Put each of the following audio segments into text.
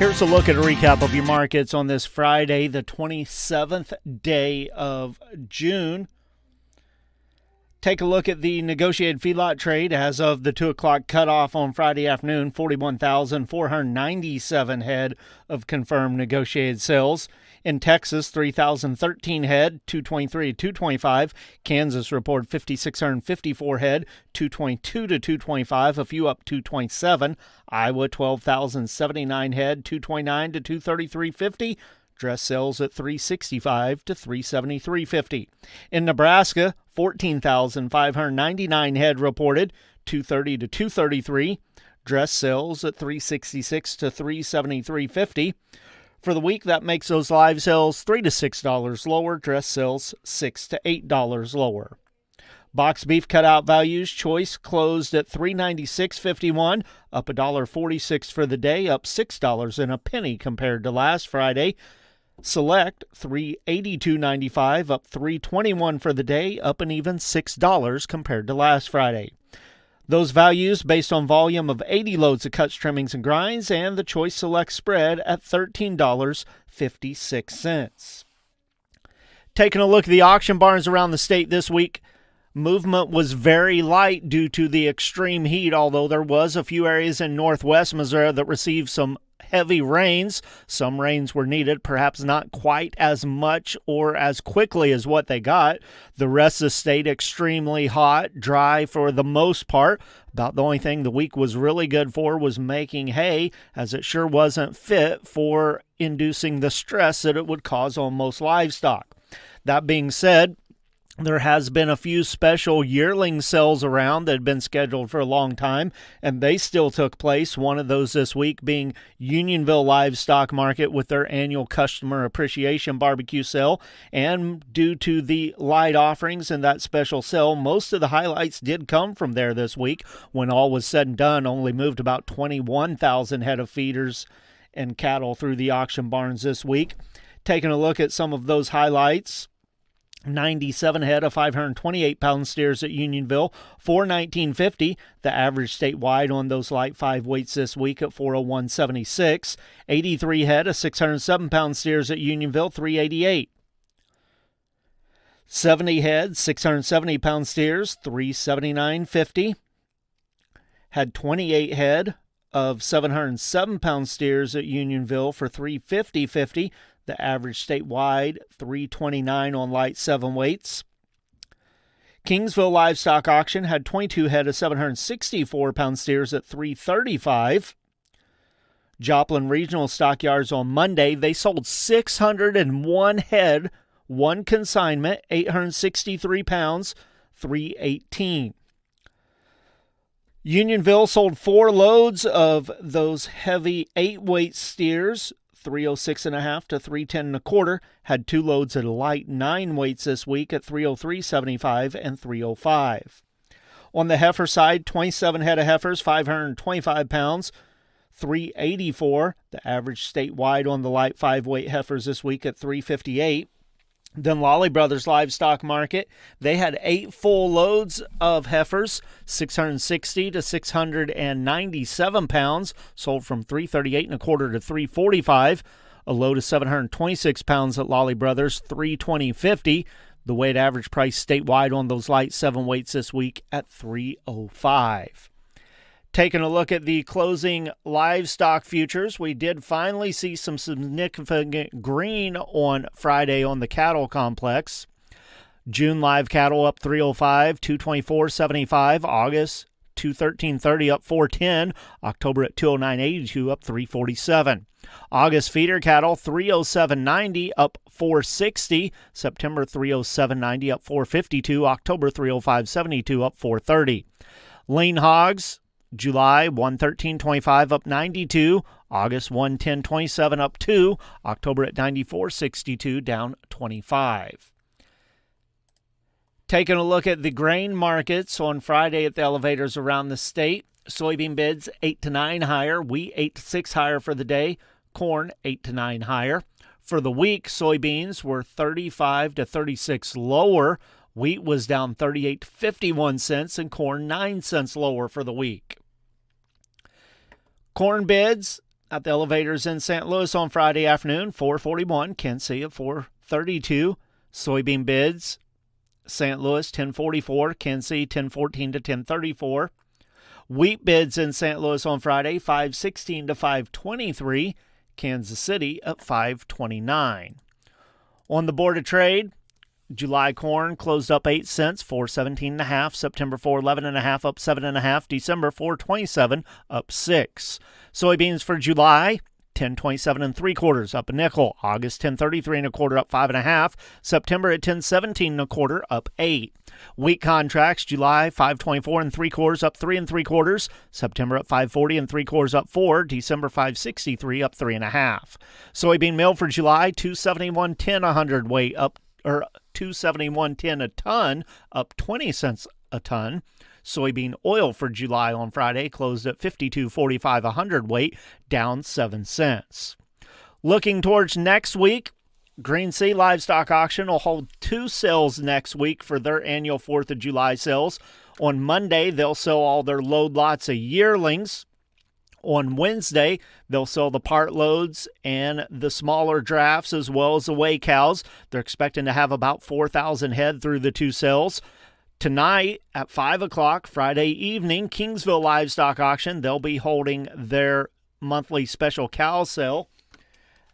Here's a look at a recap of your markets on this Friday, the 27th day of June. Take a look at the negotiated feedlot trade as of the 2 o'clock cutoff on Friday afternoon. 41,497 head of confirmed negotiated sales. In Texas, 3,013 head, 223 to 225. Kansas reported 5,654 head, 222 to 225, a few up 227. Iowa, 12,079 head, 229 to 233.50. Dress sales at 365 to 373.50. In Nebraska, 14,599 head reported, 230 to 233. Dress sales at 366 to 373.50. For the week, that makes those live sales $3 to $6 lower, dress sales $6 to $8 lower. Box beef cutout values, choice closed at $396.51, up $1.46 for the day, up $6 and a penny compared to last Friday. Select $382.95, up $321 for the day, up an even $6 compared to last Friday. Those values based on volume of 80 loads of cuts, trimmings, and grinds, and the Choice Select spread at $13.56. Taking a look at the auction barns around the state this week, movement was very light due to the extreme heat, although there was a few areas in northwest Missouri that received some heavy rains. Some rains were needed, perhaps not quite as much or as quickly as what they got. The rest of the state extremely hot, dry for the most part. About the only thing the week was really good for was making hay, as it sure wasn't fit for inducing the stress that it would cause on most livestock. That being said, there has been a few special yearling sales around that had been scheduled for a long time, and they still took place. One of those this week being Unionville Livestock Market with their annual Customer Appreciation Barbecue Sale. And due to the light offerings and that special sale, most of the highlights did come from there this week. When all was said and done, only moved about 21,000 head of feeders and cattle through the auction barns this week. Taking a look at some of those highlights, 97 head of 528-pound steers at Unionville, $419.50. The average statewide on those light 5 weights this week at $401.76. 83 head of 607-pound steers at Unionville, $388. 70 head, 670-pound steers, $379.50. Had 28 head of 707-pound steers at Unionville for $350.50. The average statewide, $329 on light 7 weights. Kingsville Livestock Auction had 22 head of 764-pound steers at $335. Joplin Regional Stockyards on Monday, they sold 601 head, 1 consignment, 863 pounds, $318. Unionville sold 4 loads of those heavy 8-weight steers, 306.5 to 310.25, had 2 loads of light 9 weights this week at 303.75 and 305. On the heifer side, 27 head of heifers, 525 pounds, 384. The average statewide on the light 5-weight heifers this week at 358. Then Lolly Brothers Livestock Market, they had 8 full loads of heifers, 660 to 697 pounds, sold from 338.25 to 345. A load of 726 pounds at Lolly Brothers, 320.50. The weighted average price statewide on those light 7 weights this week at 305. Taking a look at the closing livestock futures, we did finally see some significant green on Friday on the cattle complex. June live cattle up 305, 224.75. August 213.30 up 410. October at 209.82 up 347. August feeder cattle 307.90 up 460. September 307.90 up 452. October 305.72 up 430. Lean hogs July 113.25 up 92, August 110.27 up 2, October at 94.62 down 25. Taking a look at the grain markets on Friday at the elevators around the state. Soybean bids 8 to 9 higher, wheat 8 to 6 higher for the day, corn 8 to 9 higher. For the week, soybeans were 35 to 36 lower. Wheat was down 38 to 51 cents and corn 9 cents lower for the week. Corn bids At the elevators in St. Louis on Friday afternoon, 441, Kansas City at 432. Soybean bids, St. Louis 1044, Kansas City 1014 to 1034. Wheat bids in St. Louis on Friday, 516 to 523, Kansas City at 529. On the Board of Trade, July corn closed up 8 cents, 417.5. September 411.5, up 7.5. December 427, up 6. Soybeans for July, 1027 3/4, up a nickel. August 1033 1/4, up 5.5. September at 1017 1/4, up 8. Wheat contracts, July 524 3/4, up 3 3/4. September at 540 3/4, up 4. December 563, up 3.5. Soybean meal for July, 271.10 a hundredweight, up 271.10 a ton, up 20 cents a ton. Soybean oil for July on Friday closed at 52.45 a hundredweight, down 7 cents. Looking towards next week, Green Sea Livestock Auction will hold 2 sales next week for their annual 4th of July sales. On Monday, they'll sell all their load lots of yearlings. On Wednesday, they'll sell the part loads and the smaller drafts as well as the weigh cows. They're expecting to have about 4,000 head through the 2 sales. Tonight at 5 o'clock, Friday evening, Kingsville Livestock Auction, they'll be holding their monthly special cow sale.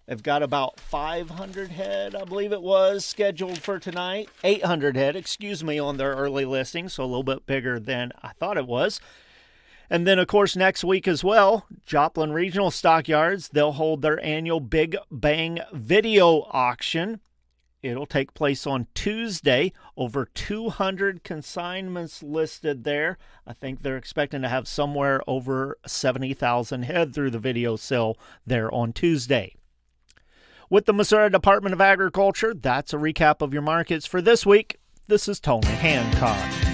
They've got about 500 head, I believe it was, scheduled for tonight. 800 head, on their early listing, so a little bit bigger than I thought it was. And then, of course, next week as well, Joplin Regional Stockyards, they'll hold their annual Big Bang video auction. It'll take place on Tuesday. Over 200 consignments listed there. I think they're expecting to have somewhere over 70,000 head through the video sale there on Tuesday. With the Missouri Department of Agriculture, that's a recap of your markets for this week. This is Tony Hancock.